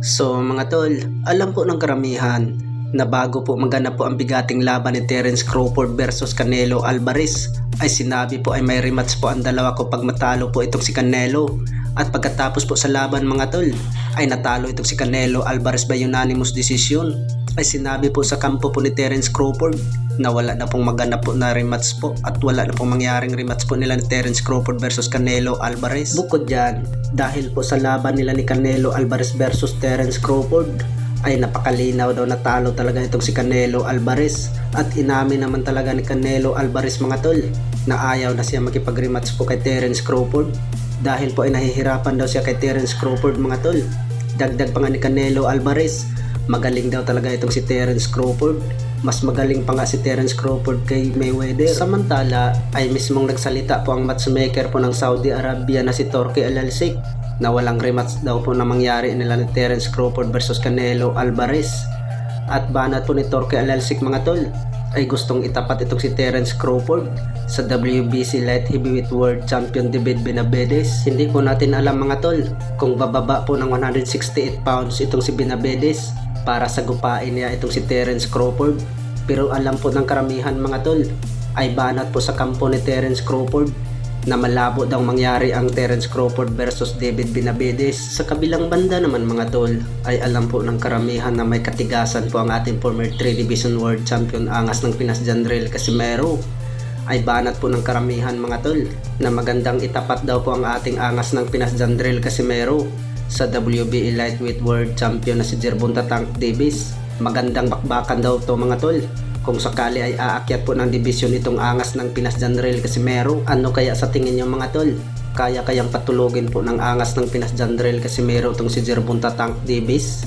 So mga tol, alam po ng karamihan na bago po maganap po ang bigating laban ni Terence Crawford versus Canelo Alvarez ay sinabi po ay may rematch po ang dalawa kapag matalo po itong si Canelo. At pagkatapos po sa laban mga tol ay natalo itong si Canelo Alvarez by unanimous decision, ay sinabi po sa kampo po ni Terence Crawford na wala na pong maganap po na rematch po at wala na pong mangyaring rematch po nila ni Terence Crawford versus Canelo Alvarez. Bukod dyan, dahil po sa laban nila ni Canelo Alvarez versus Terence Crawford ay napakalinaw daw na talo talaga itong si Canelo Alvarez, at inamin naman talaga ni Canelo Alvarez mga tol na ayaw na siya makipag-rematch po kay Terence Crawford dahil po ay nahihirapan daw siya kay Terence Crawford mga tol. Dagdag pa nga ni Canelo Alvarez, magaling daw talaga itong si Terence Crawford, mas magaling pa nga si Terence Crawford kay Mayweather. Samantala ay mismong nagsalita po ang matchmaker po ng Saudi Arabia na si Turki Al-Alsik na walang rematch daw po na mangyari nila ni Terence Crawford versus Canelo Alvarez. At banat po ni Turki Al-Alsik mga tol ay gustong itapat itong si Terence Crawford sa WBC Light Heavyweight World Champion David Benavides. Hindi po natin alam mga tol kung bababa po ng 168 pounds itong si Benavides para sagupain niya itong si Terence Crawford. Pero alam po ng karamihan mga tol ay banat po sa kampo ni Terence Crawford na malabo daw mangyari ang Terence Crawford versus David Benavides. Sa kabilang banda naman mga tol ay alam po ng karamihan na may katigasan po ang ating former 3 Division World Champion angas ng Pinas Jandrel Casimero. Ay banat po ng karamihan mga tol na magandang itapat daw po ang ating angas ng Pinas Jandrel Casimero sa WBA Lightweight World Champion na si Gervonta Tank Davis. Magandang bakbakan daw to mga tol kung sakali ay aakyat po ng division itong angas ng Pinas Jandrel Casimero. Ano kaya sa tingin nyo mga tol? Kaya kayang patulogin po ng angas ng Pinas Jandrel Casimero itong si Gervonta Tank Davis?